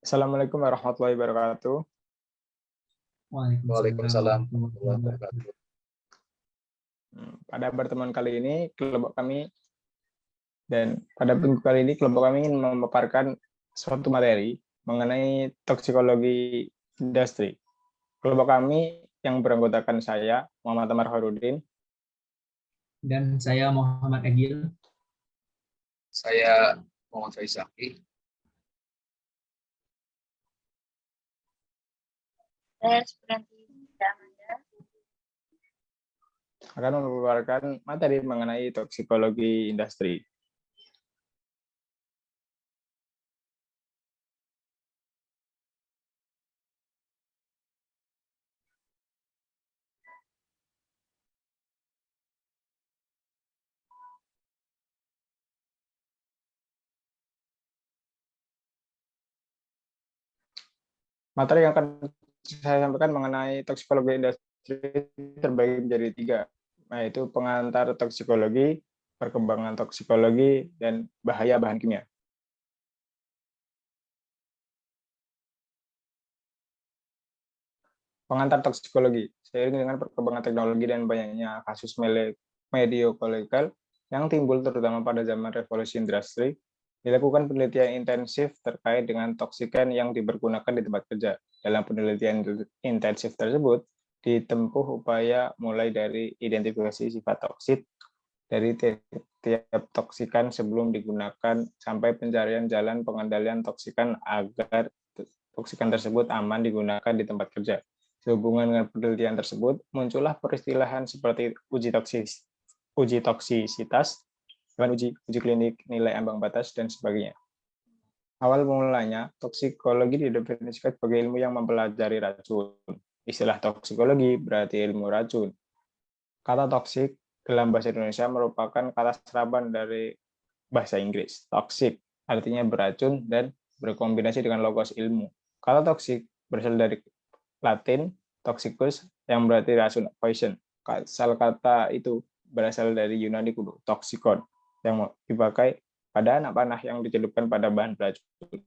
Assalamualaikum warahmatullahi wabarakatuh. Waalaikumsalam Waalaikumsalam warahmatullahi warahmatullahi wabarakatuh. wabarakatuh. Pada pertemuan kali ini, pada minggu kali ini, kelompok kami ingin memaparkan suatu materi mengenai toksikologi industri. Kelompok kami yang beranggotakan saya, Muhammad Amar Harudin, Dan saya Muhammad Agil. Saya Muhammad Faisaki. Saya Supriyanti Amanda. akan memaparkan materi mengenai toksikologi industri. Materi yang akan saya sampaikan mengenai toksikologi industri terbagi menjadi 3, yaitu pengantar toksikologi, perkembangan toksikologi, dan bahaya bahan kimia. Pengantar toksikologi, seiring dengan perkembangan teknologi dan banyaknya kasus mediokolekal yang timbul terutama pada zaman revolusi industri, dilakukan penelitian intensif terkait dengan toksikan yang dipergunakan di tempat kerja. Dalam penelitian intensif tersebut, ditempuh upaya mulai dari identifikasi sifat toksit dari tiap toksikan sebelum digunakan sampai pencarian jalan pengendalian toksikan agar toksikan tersebut aman digunakan di tempat kerja. Sehubungan dengan penelitian tersebut, muncullah peristilahan seperti uji toksisitas, uji klinik, nilai ambang batas, dan sebagainya. Awal mulanya, toksikologi didefinisikan sebagai ilmu yang mempelajari racun. Istilah toksikologi berarti ilmu racun. Kata toksik dalam bahasa Indonesia merupakan kata serapan dari bahasa Inggris. Toxic artinya beracun dan berkombinasi dengan logos ilmu. Kata toksik berasal dari Latin toxicus yang berarti racun, poison. Asal kata itu berasal dari Yunani kuno, toxikon, yang dipakai pada anak panah yang dicelupkan pada bahan beracun.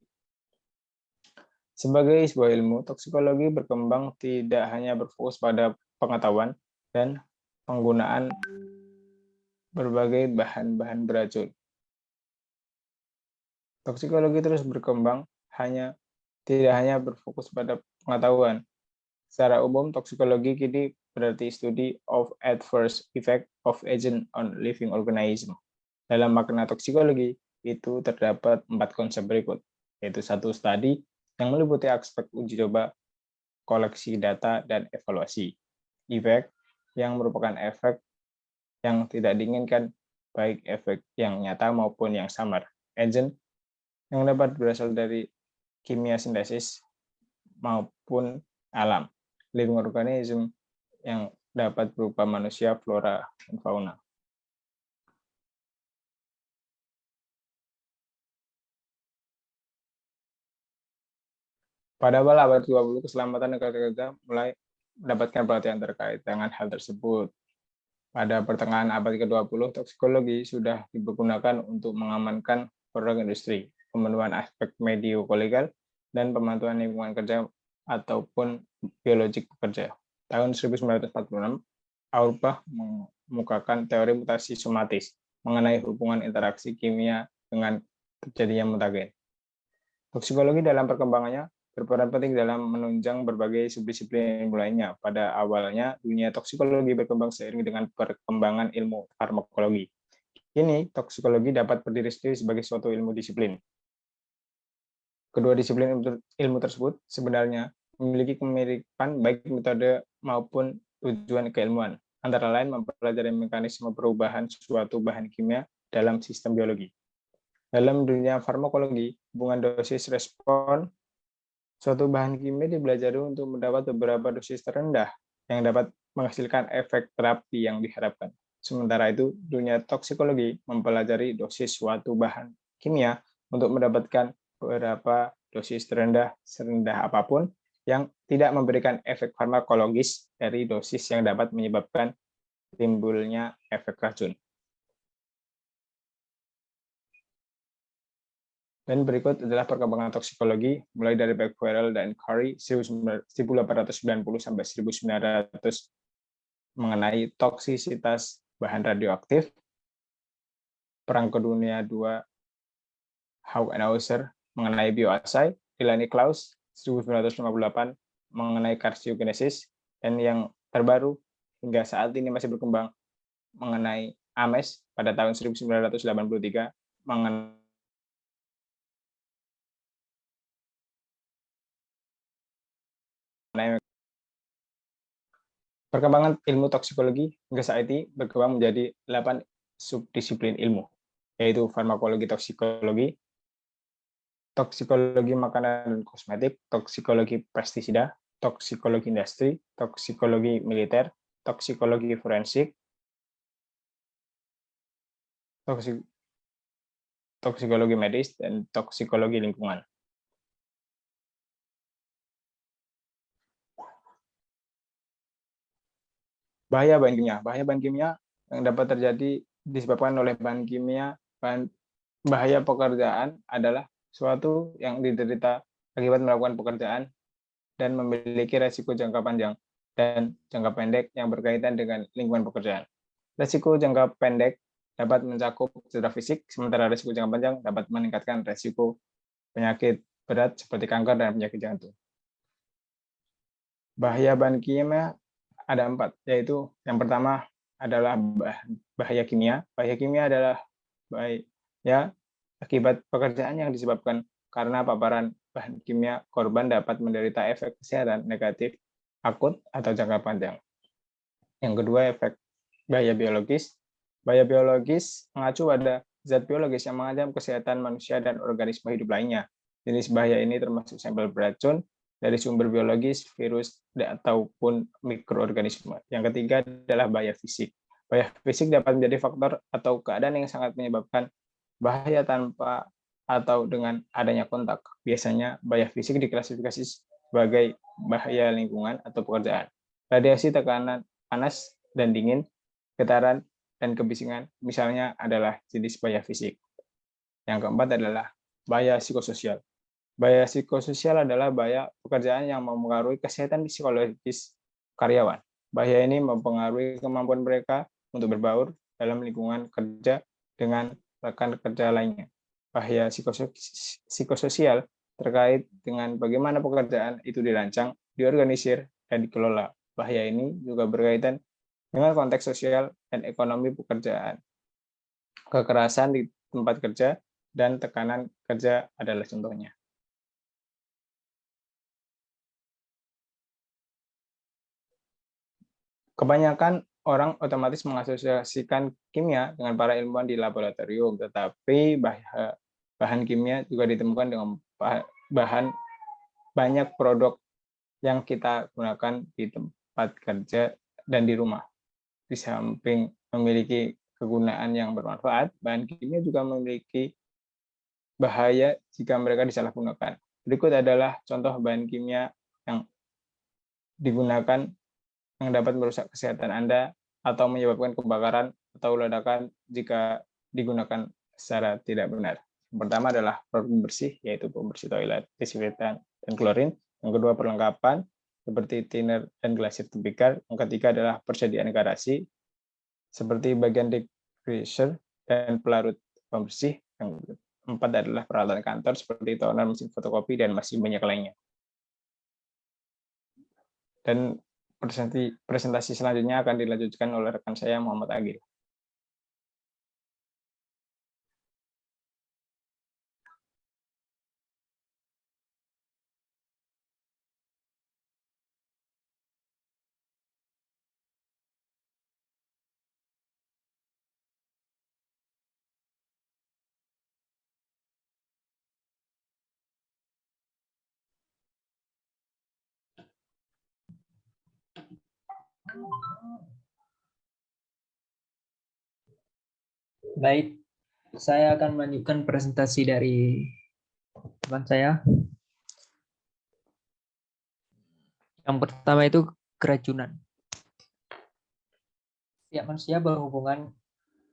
Sebagai sebuah ilmu, toksikologi berkembang tidak hanya berfokus pada pengetahuan dan penggunaan berbagai bahan-bahan beracun. Toksikologi terus berkembang tidak hanya berfokus pada pengetahuan. Secara umum, toksikologi kini berarti study of adverse effect of agent on living organism. Dalam makna toksikologi, itu terdapat 4 konsep berikut, yaitu 1 studi yang meliputi aspek uji coba, koleksi data, dan evaluasi. Effect, yang merupakan efek yang tidak diinginkan, baik efek yang nyata maupun yang samar. Agent, yang dapat berasal dari kimia sintesis maupun alam. Living organism, yang dapat berupa manusia, flora, dan fauna. Pada awal abad 20, keselamatan negara kerja mulai mendapatkan perhatian terkait dengan hal tersebut. Pada pertengahan abad ke-20, toksikologi sudah digunakan untuk mengamankan produk industri, pemenuhan aspek mediokolekal, dan pemantauan lingkungan kerja ataupun biologik pekerja. Tahun 1946, Auerbach mengemukakan teori mutasi somatis mengenai hubungan interaksi kimia dengan terjadinya mutagen. Toksikologi dalam perkembangannya berperan penting dalam menunjang berbagai subdisiplin ilmu lainnya. Pada awalnya, dunia toksikologi berkembang seiring dengan perkembangan ilmu farmakologi. Kini, toksikologi dapat berdiri sendiri sebagai suatu ilmu disiplin. Kedua disiplin ilmu tersebut sebenarnya memiliki kemiripan baik metode maupun tujuan keilmuan, antara lain mempelajari mekanisme perubahan suatu bahan kimia dalam sistem biologi. Dalam dunia farmakologi, hubungan dosis respon suatu bahan kimia dipelajari untuk mendapat beberapa dosis terendah yang dapat menghasilkan efek terapi yang diharapkan. Sementara itu, dunia toksikologi mempelajari dosis suatu bahan kimia untuk mendapatkan beberapa dosis serendah apapun yang tidak memberikan efek farmakologis dari dosis yang dapat menyebabkan timbulnya efek racun. Dan berikut adalah perkembangan toksikologi mulai dari Becquerel dan Curie 1890 sampai 1900 mengenai toksisitas bahan radioaktif, Perang Dunia II, Hauck and Aufhäuser mengenai bioasai, Delaney Claus 1958 mengenai karsiogenesis, dan yang terbaru hingga saat ini masih berkembang mengenai Ames pada tahun 1983 mengenai perkembangan ilmu toksikologi hingga saat ini berkembang menjadi 8 subdisiplin ilmu, yaitu farmakologi toksikologi, toksikologi makanan dan kosmetik, toksikologi pestisida, toksikologi industri, toksikologi militer, toksikologi forensik, toksikologi medis, dan toksikologi lingkungan. Bahaya bahan kimia. Bahaya bahan kimia yang dapat terjadi disebabkan oleh bahan kimia. Bahaya pekerjaan adalah suatu yang diderita akibat melakukan pekerjaan dan memiliki resiko jangka panjang dan jangka pendek yang berkaitan dengan lingkungan pekerjaan. Resiko jangka pendek dapat mencakup cedera fisik, sementara resiko jangka panjang dapat meningkatkan resiko penyakit berat seperti kanker dan penyakit jantung. Bahaya bahan kimia ada 4, yaitu yang pertama adalah bahaya kimia. Bahaya kimia adalah bahaya akibat pekerjaan yang disebabkan karena paparan bahan kimia, korban dapat menderita efek kesehatan negatif akut atau jangka panjang. Yang kedua, efek bahaya biologis. Bahaya biologis mengacu pada zat biologis yang mengancam kesehatan manusia dan organisme hidup lainnya. Jenis bahaya ini termasuk sampel beracun dari sumber biologis, virus, ataupun mikroorganisme. Yang ketiga adalah bahaya fisik. Bahaya fisik dapat menjadi faktor atau keadaan yang sangat menyebabkan bahaya tanpa atau dengan adanya kontak. Biasanya bahaya fisik diklasifikasi sebagai bahaya lingkungan atau pekerjaan. Radiasi, tekanan panas dan dingin, getaran, dan kebisingan misalnya adalah jenis bahaya fisik. Yang keempat adalah bahaya psikososial. Bahaya psikososial adalah bahaya pekerjaan yang mempengaruhi kesehatan psikologis karyawan. Bahaya ini mempengaruhi kemampuan mereka untuk berbaur dalam lingkungan kerja dengan rekan kerja lainnya. Bahaya psikososial terkait dengan bagaimana pekerjaan itu dirancang, diorganisir, dan dikelola. Bahaya ini juga berkaitan dengan konteks sosial dan ekonomi pekerjaan. Kekerasan di tempat kerja dan tekanan kerja adalah contohnya. Kebanyakan orang otomatis mengasosiasikan kimia dengan para ilmuwan di laboratorium, tetapi bahan kimia juga ditemukan dengan banyak produk yang kita gunakan di tempat kerja dan di rumah. Di samping memiliki kegunaan yang bermanfaat, bahan kimia juga memiliki bahaya jika mereka disalahgunakan. Berikut adalah contoh bahan kimia yang digunakan yang dapat merusak kesehatan Anda atau menyebabkan kebakaran atau ledakan jika digunakan secara tidak benar. Yang pertama adalah produk pembersih, yaitu pembersih toilet, disinfektan, dan klorin. Yang kedua, perlengkapan seperti thinner dan glasir tipikal. Yang ketiga adalah persediaan garasi, seperti bagian degreaser dan pelarut pembersih. Yang keempat adalah peralatan kantor seperti toner, mesin fotokopi, dan masih banyak lainnya. Dan presentasi selanjutnya akan dilanjutkan oleh rekan saya, Muhammad Agil. Baik, saya akan melanjutkan presentasi dari teman saya. Yang pertama itu keracunan. Setiap manusia berhubungan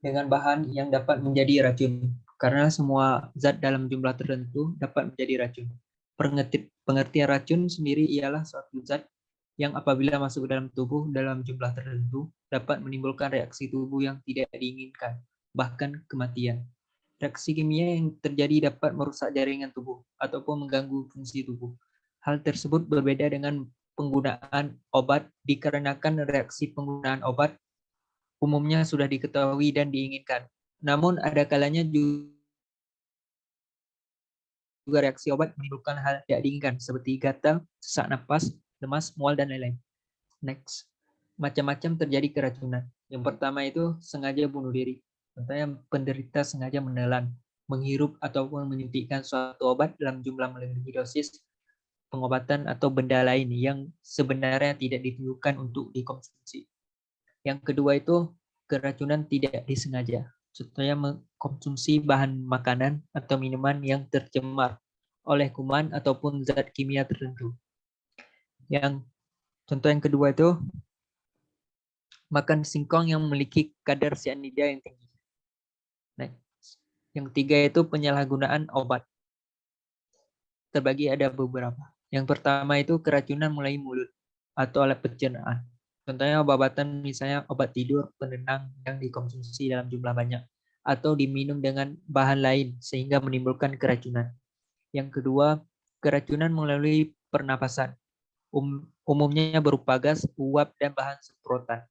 dengan bahan yang dapat menjadi racun. karena semua zat dalam jumlah tertentu dapat menjadi racun. Pengertian racun sendiri ialah suatu zat yang apabila masuk ke dalam tubuh dalam jumlah tertentu dapat menimbulkan reaksi tubuh yang tidak diinginkan, bahkan kematian. Reaksi kimia yang terjadi dapat merusak jaringan tubuh ataupun mengganggu fungsi tubuh. Hal tersebut berbeda dengan penggunaan obat dikarenakan reaksi penggunaan obat umumnya sudah diketahui dan diinginkan. Namun ada kalanya juga reaksi obat menimbulkan hal tidak diinginkan seperti gatal, sesak napas, lemas, mual, dan lain-lain. Next. Macam-macam terjadi keracunan. Yang pertama itu sengaja bunuh diri. Contohnya penderita sengaja menelan, menghirup ataupun menyuntikkan suatu obat dalam jumlah melebihi dosis pengobatan atau benda lain yang sebenarnya tidak ditujukan untuk dikonsumsi. Yang kedua itu keracunan tidak disengaja. Contohnya mengkonsumsi bahan makanan atau minuman yang tercemar oleh kuman ataupun zat kimia tertentu. Contoh yang kedua itu makan singkong yang memiliki kadar cyanida yang tinggi. Next. Yang ketiga itu penyalahgunaan obat. Terbagi ada beberapa. Yang pertama itu keracunan mulai mulut atau alat pencernaan. Contohnya obat-obatan misalnya obat tidur, penenang yang dikonsumsi dalam jumlah banyak atau diminum dengan bahan lain sehingga menimbulkan keracunan. Yang kedua, keracunan melalui pernapasan. Umumnya berupa gas, uap, dan bahan semprotan.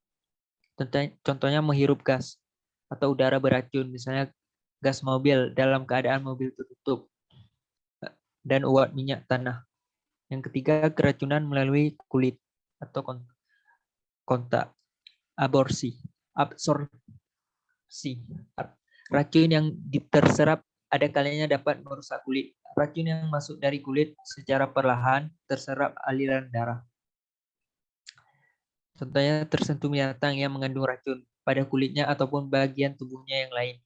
Contohnya menghirup gas atau udara beracun, misalnya gas mobil dalam keadaan mobil tertutup, dan uap minyak tanah. Yang ketiga, keracunan melalui kulit atau kontak. Absorpsi. Racun yang terserap ada kalanya dapat merusak kulit. Racun yang masuk dari kulit secara perlahan terserap aliran darah. Contohnya tersentuh binatang yang mengandung racun pada kulitnya ataupun bagian tubuhnya yang lain.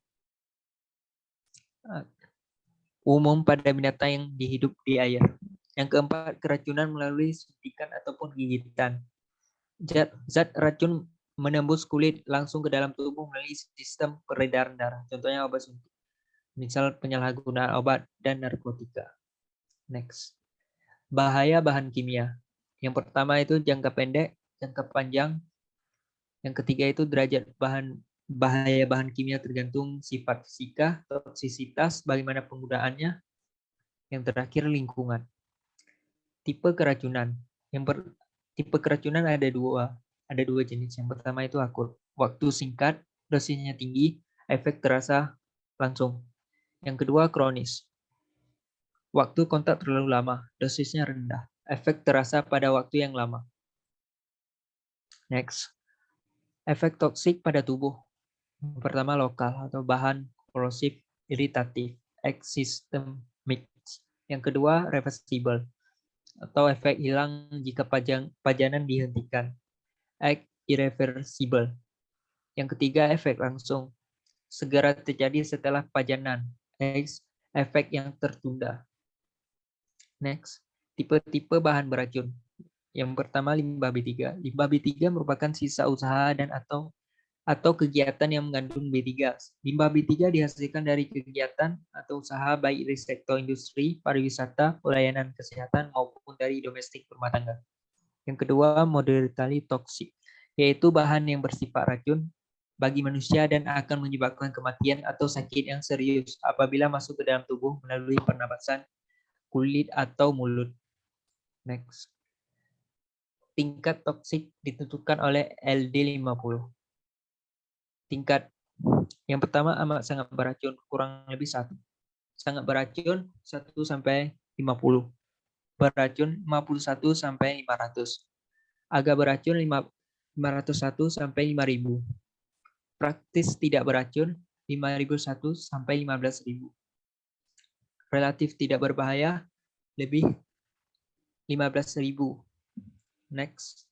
Umum pada binatang yang hidup di air. Yang keempat, keracunan melalui suntikan ataupun gigitan. Zat racun menembus kulit langsung ke dalam tubuh melalui sistem peredaran darah. Contohnya obat suntik. Misal penyalahgunaan obat dan narkotika. Next. Bahaya bahan kimia. Yang pertama itu jangka pendek, jangka panjang. Yang ketiga itu derajat bahaya bahan kimia tergantung sifat fisika, toksisitas, bagaimana penggunaannya. Yang terakhir lingkungan. Tipe keracunan. Tipe keracunan ada dua jenis. Yang pertama itu akut. Waktu singkat, dosisnya tinggi, efek terasa langsung. Yang kedua kronis. Waktu kontak terlalu lama, dosisnya rendah. Efek terasa pada waktu yang lama. Next. Efek toksik pada tubuh. Yang pertama lokal atau bahan korosif, iritatif, sistemik. Yang kedua reversible atau efek hilang jika pajanan dihentikan. Irreversible. Yang ketiga efek langsung. Segera terjadi setelah pajanan. Efek yang tertunda. Next, tipe-tipe bahan beracun. Yang pertama limbah B3. Limbah B3 merupakan sisa usaha dan atau kegiatan yang mengandung B3. Limbah B3 dihasilkan dari kegiatan atau usaha baik dari sektor industri, pariwisata, pelayanan kesehatan maupun dari domestik rumah tangga. Yang kedua, moderately toxic, yaitu bahan yang bersifat racun bagi manusia dan akan menyebabkan kematian atau sakit yang serius apabila masuk ke dalam tubuh melalui pernapasan, kulit, atau mulut. Next. Tingkat toksik ditentukan oleh LD50. Tingkat yang pertama amat sangat beracun, kurang lebih 1. Sangat beracun 1 sampai 50. Beracun 51 sampai 500. Agak beracun 501 sampai 5000. Praktis tidak beracun 5001 sampai 15000. Relatif tidak berbahaya lebih 15.000. Next.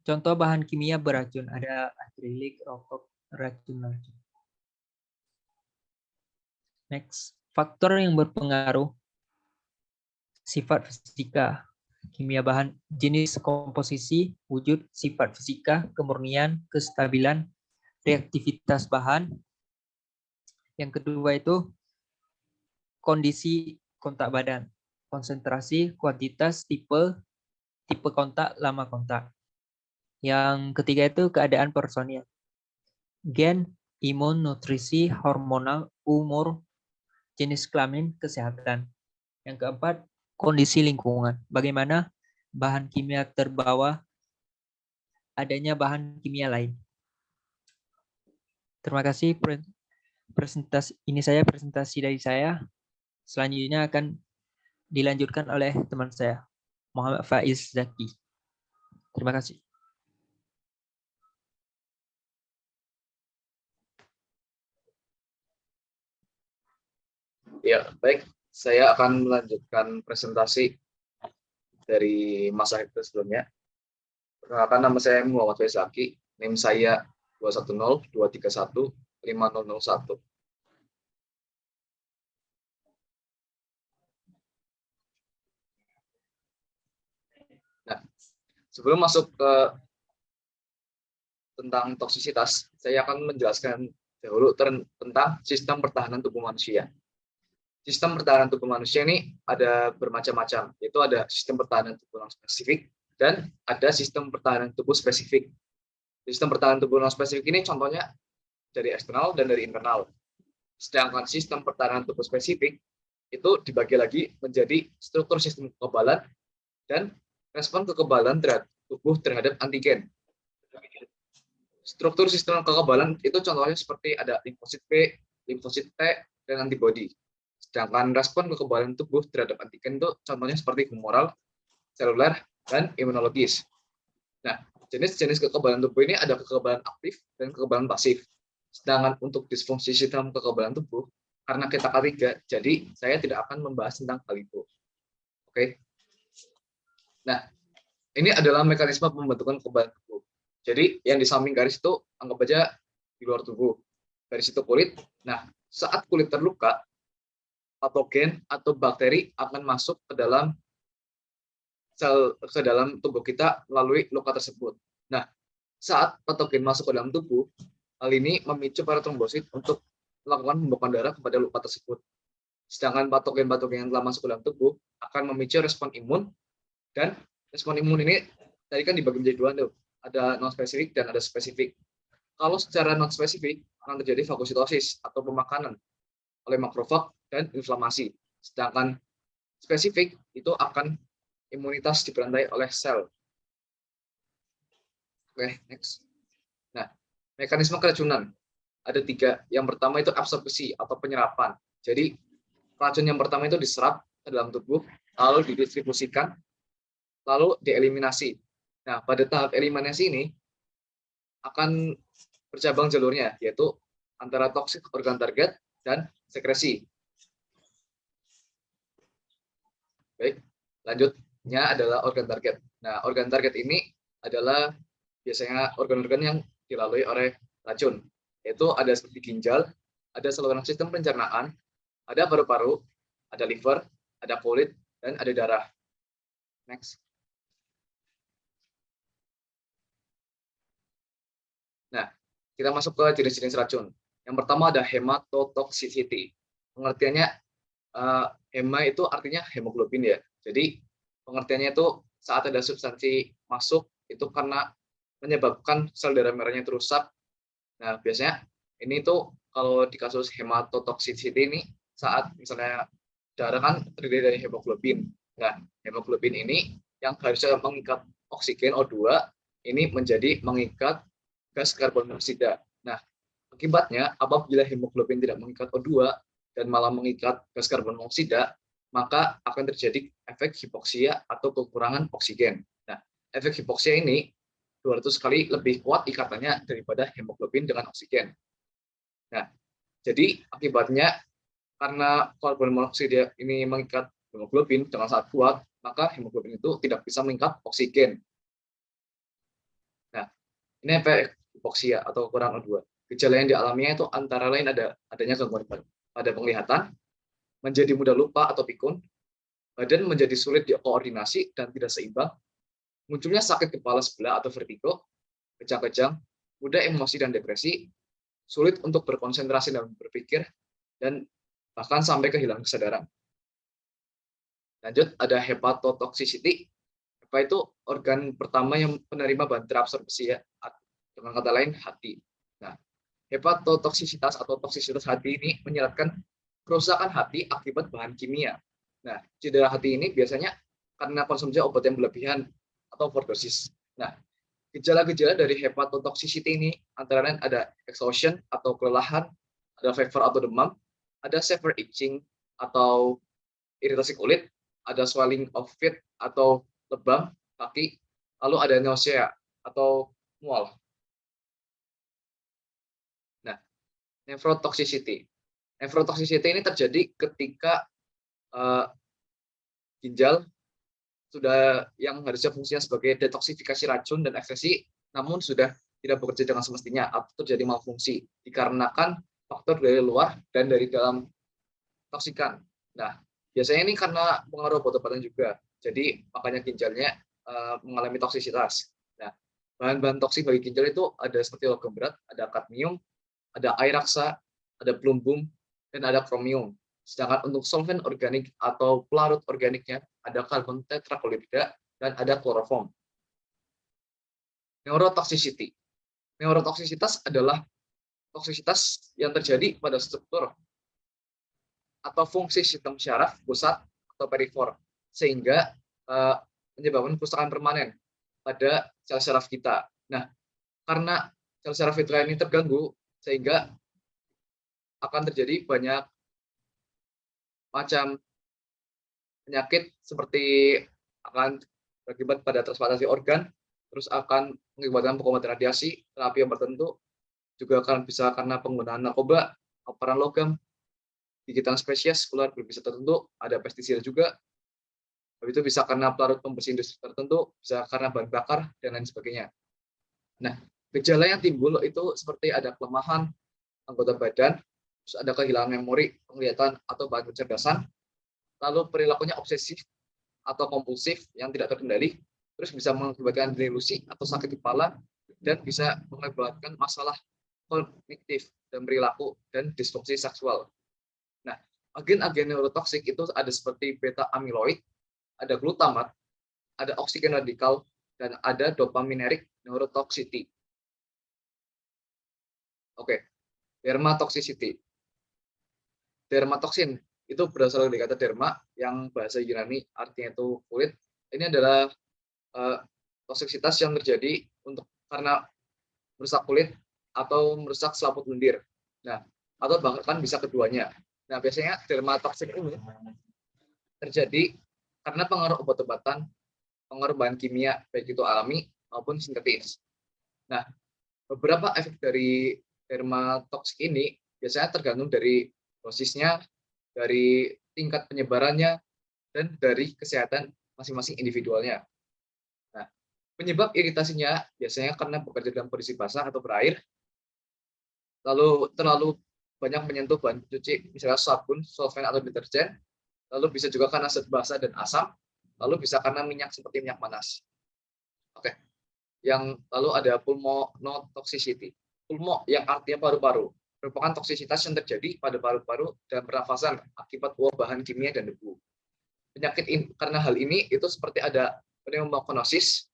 Contoh bahan kimia beracun ada akrilik, rokok, racun-racun. Next. Faktor yang berpengaruh. Sifat fisika, kimia bahan, jenis komposisi, wujud, sifat fisika, kemurnian, kestabilan, reaktivitas bahan, Yang kedua itu kondisi kontak badan, konsentrasi, kuantitas, tipe kontak, lama kontak. Yang ketiga itu keadaan personil, gen, imun, nutrisi, hormonal, umur, jenis kelamin, kesehatan. Yang keempat, kondisi lingkungan, bagaimana bahan kimia terbawa, adanya bahan kimia lain. Terima kasih presentasi dari saya. Selanjutnya akan dilanjutkan oleh teman saya, Muhammad Faiz Zaki. Terima kasih. Ya, baik. Saya akan melanjutkan presentasi dari masa itu sebelumnya. Perkenalkan, nama saya Muhammad Faiz Zaki. NIM saya 210-231-5001. Nah, sebelum masuk ke tentang toksisitas, saya akan menjelaskan dahulu tentang sistem pertahanan tubuh manusia. Sistem pertahanan tubuh manusia ini ada bermacam-macam, yaitu ada sistem pertahanan tubuh non spesifik dan ada sistem pertahanan tubuh spesifik. Sistem pertahanan tubuh non spesifik ini contohnya dari eksternal dan dari internal. Sedangkan sistem pertahanan tubuh spesifik itu dibagi lagi menjadi struktur sistem kekebalan dan respon kekebalan terhadap tubuh terhadap antigen. Struktur sistem kekebalan itu contohnya seperti ada limfosit B, limfosit T, dan antibodi. Sedangkan respon kekebalan tubuh terhadap antigen itu contohnya seperti humoral, seluler, dan imunologis. Nah, jenis-jenis kekebalan tubuh ini ada kekebalan aktif dan kekebalan pasif. Sedangkan untuk disfungsi sistem kekebalan tubuh, karena kita K3, jadi saya tidak akan membahas tentang hal itu. Oke. Nah, ini adalah mekanisme pembentukan kekebalan tubuh. Jadi yang di samping garis itu anggap aja di luar tubuh. Garis itu kulit. Nah, saat kulit terluka, patogen atau bakteri akan masuk ke dalam tubuh kita melalui luka tersebut. Nah, saat patogen masuk ke dalam tubuh, hal ini memicu para trombosit untuk melakukan pembekuan darah kepada luka tersebut. Sedangkan patogen-patogen yang telah masuk ke dalam tubuh akan memicu respon imun, dan respon imun ini tadi kan dibagi menjadi dua tuh, ada non spesifik dan ada spesifik. Kalau secara non spesifik akan terjadi fagositosis atau pemakanan oleh makrofag dan inflamasi. Sedangkan spesifik itu akan imunitas diberantai oleh sel. Oke, next. Nah, mekanisme keracunan ada 3. Yang pertama itu absorpsi atau penyerapan. Jadi racun yang pertama itu diserap ke dalam tubuh, lalu didistribusikan, lalu dieliminasi. Nah, pada tahap eliminasi ini akan bercabang jalurnya, yaitu antara toksik organ target dan sekresi. Baik, lanjutnya adalah organ target. Nah, organ target ini adalah biasanya organ-organ yang dilalui oleh racun, yaitu ada seperti ginjal, ada saluran sistem pencernaan, ada paru-paru, ada liver, ada kulit, dan ada darah. Next. Nah, kita masuk ke jenis-jenis racun. Yang pertama ada hematotoxicity. Pengertiannya, hema itu artinya hemoglobin ya. Jadi pengertiannya itu saat ada substansi masuk itu karena menyebabkan sel darah merahnya itu rusak. Nah, biasanya ini tuh kalau di kasus hematotoxicity ini saat misalnya darah kan terdiri dari hemoglobin. Nah, hemoglobin ini yang harusnya mengikat oksigen O2 ini menjadi mengikat gas karbon monoksida. Nah, akibatnya apabila hemoglobin tidak mengikat O2 dan malah mengikat gas karbon monoksida, maka akan terjadi efek hipoksia atau kekurangan oksigen. Nah, efek hipoksia ini 200 kali lebih kuat ikatannya daripada hemoglobin dengan oksigen. Nah, jadi akibatnya karena karbon monoksida ini mengikat hemoglobin dengan sangat kuat, maka hemoglobin itu tidak bisa mengikat oksigen. Nah, ini efek hipoksia atau kekurangan O2. Gejala yang dialaminya itu antara lain adanya gangguan pada penglihatan, menjadi mudah lupa atau pikun, badan menjadi sulit dikoordinasi dan tidak seimbang, munculnya sakit kepala sebelah atau vertigo, kejang-kejang, mudah emosi dan depresi, sulit untuk berkonsentrasi dan berpikir, dan bahkan sampai kehilangan kesadaran. Lanjut, ada hepatotoxicity. Hepa itu organ pertama yang penerima bahan terabsorpsi ya, dengan kata lain hati. Nah, hepatotoksisitas atau toksisitas hati ini menyeratkan kerusakan hati akibat bahan kimia. Nah, cedera hati ini biasanya karena konsumsi obat yang berlebihan atau overdosis. Nah, gejala-gejala dari hepatotoxicity ini antara lain ada exhaustion atau kelelahan, ada fever atau demam, ada severe itching atau iritasi kulit, ada swelling of feet atau lebam kaki, lalu ada nausea atau mual. Nah, nephrotoxicity. Nephrotoxicity ini terjadi ketika ginjal sudah yang harusnya fungsinya sebagai detoksifikasi racun dan ekskresi, namun sudah tidak bekerja dengan semestinya atau terjadi malfungsi dikarenakan faktor dari luar dan dari dalam toksikan. Nah, biasanya ini karena pengaruh obat-obatan juga. Jadi makanya ginjalnya mengalami toksisitas. Nah, bahan-bahan toksik bagi ginjal itu ada seperti logam berat, ada kadmium, ada air raksa, ada plumbum, dan ada kromium. Sedangkan untuk solvent organik atau pelarut organiknya ada karbon tetraklorida dan ada kloroform. Neurotoxicity. Neurotoksisitas adalah toksisitas yang terjadi pada struktur atau fungsi sistem syaraf pusat atau perifer, sehingga menyebabkan kerusakan permanen pada sel syaraf kita. Nah, karena sel syaraf kita ini terganggu, sehingga akan terjadi banyak macam penyakit seperti akan berakibat pada transplantasi organ, terus akan mengakibatkan pengobatan radiasi, terapi yang tertentu, juga akan bisa karena penggunaan narkoba, operan logam, gigitan spesies, ular berbisa tertentu, ada pestisida juga. Habis itu bisa karena pelarut pembersih industri tertentu, bisa karena bahan bakar, dan lain sebagainya. Nah, gejala yang timbul itu seperti ada kelemahan anggota badan, terus ada kehilangan memori, penglihatan, atau bahan kecerdasan, lalu perilakunya obsesif atau kompulsif yang tidak terkendali, terus bisa mengakibatkan delusi atau sakit kepala, dan bisa mengakibatkan masalah kognitif dan perilaku dan disfungsi seksual. Nah, agen-agen neurotoksik itu ada seperti beta amyloid, ada glutamat, ada oksigen radikal, dan ada dopaminergic neurotoxicity. Oke, dermatoxicity. Dermatoksin itu berasal dari kata derma yang bahasa Yunani artinya itu kulit. Ini adalah toksisitas yang terjadi karena merusak kulit atau merusak selaput lendir. Nah, atau bahkan bisa keduanya. Nah, biasanya dermatoksin ini terjadi karena pengaruh obat-obatan, pengaruh bahan kimia baik itu alami maupun sintetis. Nah, beberapa efek dari dermatoksik ini biasanya tergantung dari dosisnya, dari tingkat penyebarannya, dan dari kesehatan masing-masing individualnya. Nah, penyebab iritasinya biasanya karena bekerja dalam kondisi basah atau berair, lalu terlalu banyak menyentuh bahan pencuci, misalnya sabun, solvent, atau deterjen, lalu bisa juga karena zat basah dan asam, lalu bisa karena minyak seperti minyak panas. Oke, yang lalu ada pulmonotoxicity. Pulmo yang artinya paru-paru, merupakan toksisitas yang terjadi pada paru-paru dan pernafasan akibat uap bahan kimia dan debu. Penyakit ini, karena hal ini itu seperti ada pneumokonosis.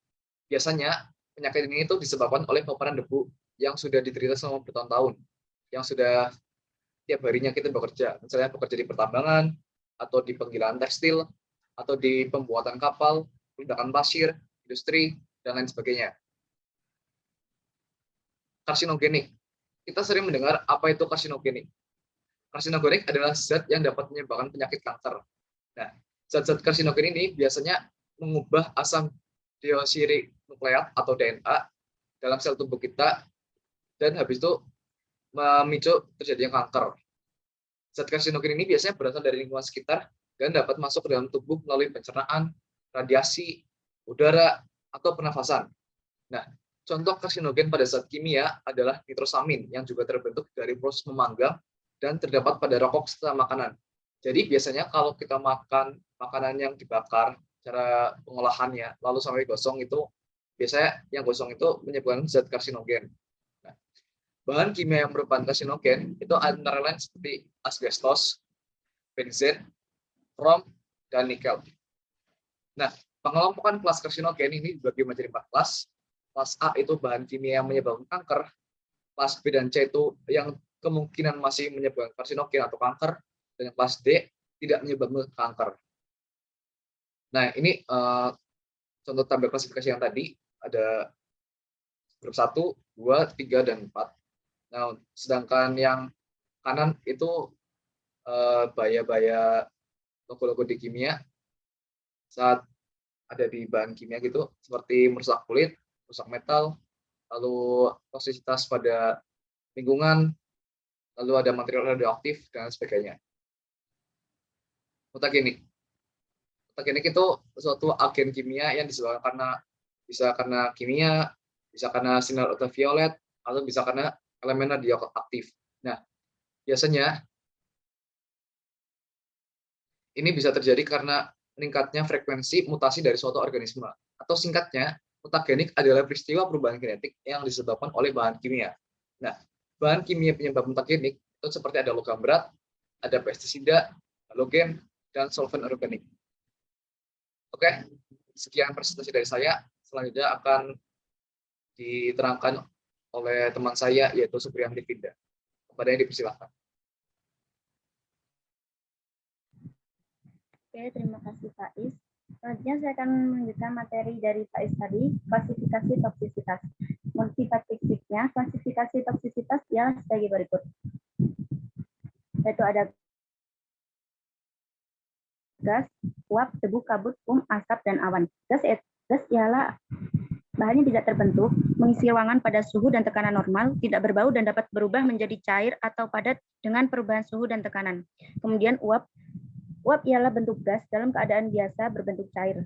Biasanya penyakit ini itu disebabkan oleh paparan debu yang sudah diderita selama bertahun-tahun, yang sudah tiap harinya kita bekerja, misalnya bekerja di pertambangan, atau di penggilaan tekstil, atau di pembuatan kapal, ledakan pasir, industri, dan lain sebagainya. Karsinogenik. Kita sering mendengar apa itu karsinogenik. Karsinogenik adalah zat yang dapat menyebabkan penyakit kanker. Nah, zat-zat karsinogen ini biasanya mengubah asam deoksiribonukleat atau DNA dalam sel tubuh kita, dan habis itu memicu terjadinya kanker. Zat karsinogen ini biasanya berasal dari lingkungan sekitar dan dapat masuk ke dalam tubuh melalui pencernaan, radiasi, udara, atau pernafasan. Nah, contoh karsinogen pada zat kimia adalah nitrosamin yang juga terbentuk dari proses memanggang dan terdapat pada rokok serta makanan. Jadi biasanya kalau kita makan makanan yang dibakar, cara pengolahannya lalu sampai gosong itu biasanya yang gosong itu menyebabkan zat karsinogen. Nah, bahan kimia yang merupakan karsinogen itu antara lain seperti asbestos, benzen, krom, dan nikel. Nah, pengelompokan kelas karsinogen ini dibagi menjadi 4 kelas. Kelas A itu bahan kimia yang menyebabkan kanker. Kelas B dan C itu yang kemungkinan masih menyebabkan karsinogen atau kanker. Dan kelas D tidak menyebabkan kanker. Nah, ini contoh tabel klasifikasi yang tadi ada grup 1, 2, 3, dan 4. Nah, sedangkan yang kanan itu bahaya-bahaya logo-logo di kimia saat ada di bahan kimia gitu, seperti merusak kulit, rusak metal, lalu toksisitas pada lingkungan, lalu ada material radioaktif, dan sebagainya. Mutagenik. Mutagenik itu suatu agen kimia yang disebabkan karena kimia, bisa karena sinar ultraviolet, atau bisa karena elemen radioaktif. Nah, biasanya ini bisa terjadi karena meningkatnya frekuensi mutasi dari suatu organisme. Atau singkatnya, mutagenik adalah peristiwa perubahan genetik yang disebabkan oleh bahan kimia. Nah, bahan kimia penyebab mutagenik itu seperti ada logam berat, ada pestisida, halogen, dan solvent organik. Oke, sekian presentasi dari saya. Selanjutnya akan diterangkan oleh teman saya, yaitu Supriyandi Finda. Kepadanya dipersilahkan. Oke, terima kasih Faiz. Selanjutnya saya akan melanjutkan materi dari Faiz tadi, klasifikasi toksisitas. Sifat fisiknya, klasifikasi toksisitas ialah sebagai berikut. Yaitu ada gas, uap, debu, kabut, asap, dan awan. Gas ialah bahannya tidak terbentuk, mengisi ruangan pada suhu dan tekanan normal, tidak berbau dan dapat berubah menjadi cair atau padat dengan perubahan suhu dan tekanan. Kemudian uap ialah bentuk gas dalam keadaan biasa berbentuk cair.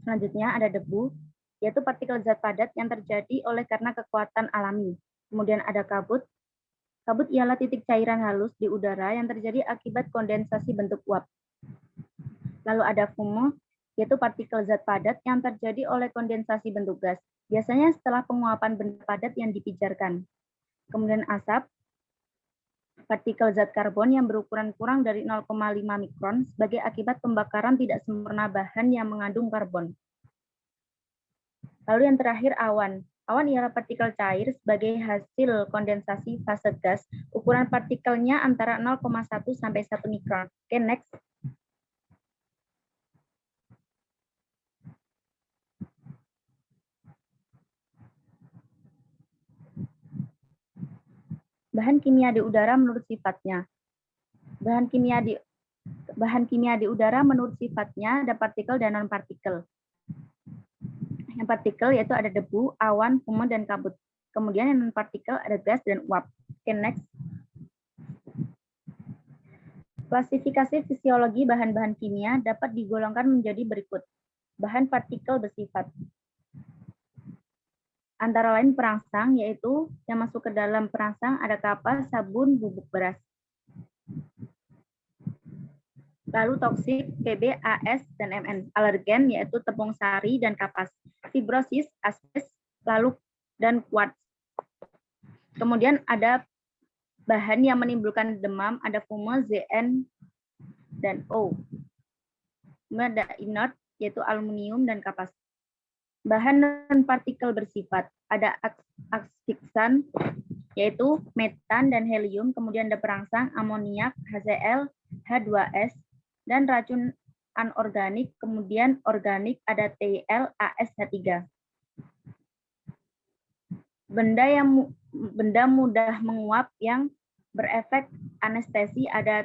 Selanjutnya ada debu, yaitu partikel zat padat yang terjadi oleh karena kekuatan alami. Kemudian ada kabut. Kabut ialah titik cairan halus di udara yang terjadi akibat kondensasi bentuk uap. Lalu ada fumo, yaitu partikel zat padat yang terjadi oleh kondensasi bentuk gas. Biasanya setelah penguapan benda padat yang dipijarkan. Kemudian asap, partikel zat karbon yang berukuran kurang dari 0,5 mikron sebagai akibat pembakaran tidak sempurna bahan yang mengandung karbon. Lalu yang terakhir awan. Awan ialah partikel cair sebagai hasil kondensasi fase gas. Ukuran partikelnya antara 0,1 sampai 1 mikron. Oke, next. Bahan kimia di udara menurut sifatnya. Bahan kimia di udara menurut sifatnya ada partikel dan non-partikel. Yang partikel yaitu ada debu, awan, fumo, dan kabut. Kemudian yang non-partikel ada gas dan uap. Oke, next. Klasifikasi fisiologi bahan-bahan kimia dapat digolongkan menjadi berikut. Bahan partikel bersifat. Antara lain perangsang, yaitu yang masuk ke dalam perangsang ada kapas, sabun, bubuk beras. Lalu toksik, Pb, As, dan Mn. Alergen, yaitu tepung sari dan kapas. Fibrosis, asbes, lalu dan kuarts. Kemudian ada bahan yang menimbulkan demam, ada fumo, Zn, dan O. Kemudian ada inert, yaitu aluminium dan kapas. Bahan non-partikel bersifat, ada asiksan, yaitu metan dan helium, kemudian ada perangsang, amoniak, HCl, H2S, dan racun anorganik, kemudian organik ada TL, ASH3. Benda mudah menguap yang berefek anestesi ada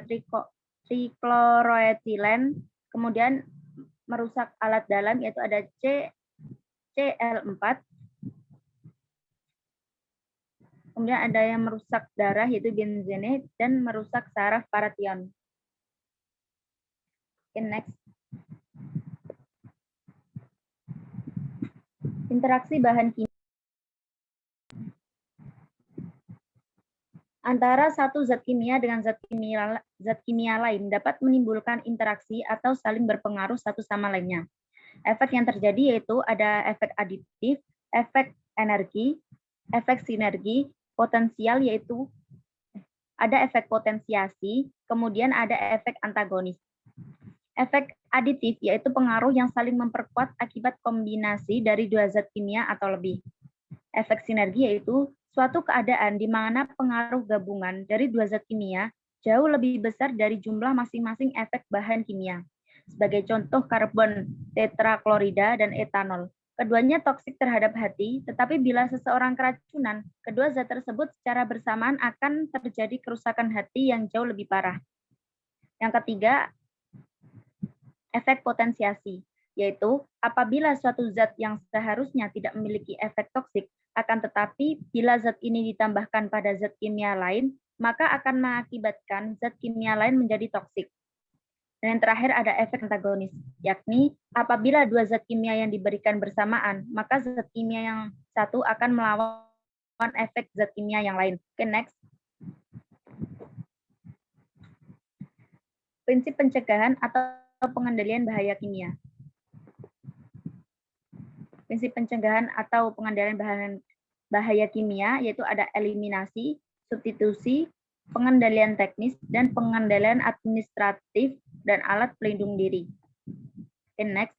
trichloroetilen, kemudian merusak alat dalam yaitu ada CL4, kemudian ada yang merusak darah yaitu benzene dan merusak saraf paration. Okay, next. Interaksi bahan kimia antara satu zat kimia dengan zat kimia lain dapat menimbulkan interaksi atau saling berpengaruh satu sama lainnya. Efek yang terjadi yaitu ada efek aditif, efek energi, efek sinergi, potensial, yaitu ada efek potensiasi, kemudian ada efek antagonis. Efek aditif yaitu pengaruh yang saling memperkuat akibat kombinasi dari dua zat kimia atau lebih. Efek sinergi yaitu suatu keadaan di mana pengaruh gabungan dari dua zat kimia jauh lebih besar dari jumlah masing-masing efek bahan kimia. Sebagai contoh karbon tetraklorida dan etanol. Keduanya toksik terhadap hati, tetapi bila seseorang keracunan, kedua zat tersebut secara bersamaan akan terjadi kerusakan hati yang jauh lebih parah. Yang ketiga, efek potensiasi, yaitu apabila suatu zat yang seharusnya tidak memiliki efek toksik, akan tetapi bila zat ini ditambahkan pada zat kimia lain, maka akan mengakibatkan zat kimia lain menjadi toksik. Dan yang terakhir ada efek antagonis, yakni apabila dua zat kimia yang diberikan bersamaan, maka zat kimia yang satu akan melawan efek zat kimia yang lain. Oke, next. Prinsip pencegahan atau pengendalian bahaya kimia. Prinsip pencegahan atau pengendalian bahaya kimia yaitu ada eliminasi, substitusi, pengendalian teknis, dan pengendalian administratif dan alat pelindung diri. Okay, next.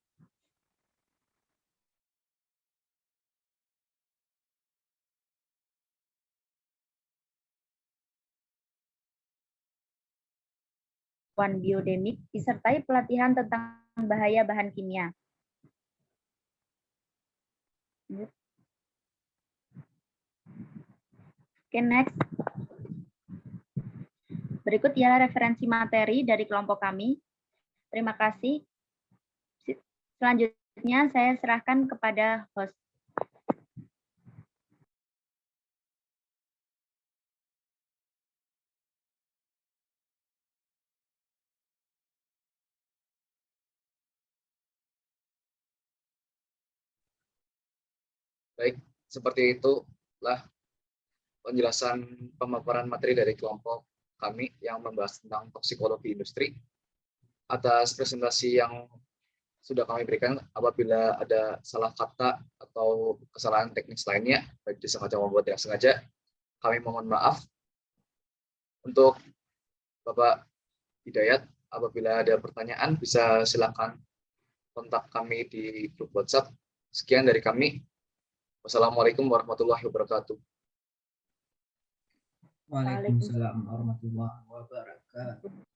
Biodemik disertai pelatihan tentang bahaya bahan kimia. Okay, next. Berikut ialah referensi materi dari kelompok kami. Terima kasih. Selanjutnya saya serahkan kepada host. Baik, seperti itulah penjelasan pemaparan materi dari kelompok kami yang membahas tentang toksikologi industri. Atas presentasi yang sudah kami berikan, apabila ada salah kata atau kesalahan teknis lainnya, baik disengaja maupun tidak sengaja, kami mohon maaf. Untuk Bapak Hidayat, apabila ada pertanyaan bisa silakan kontak kami di grup WhatsApp. Sekian dari kami. Wassalamualaikum warahmatullahi wabarakatuh. Waalaikumsalam warahmatullahi wabarakatuh.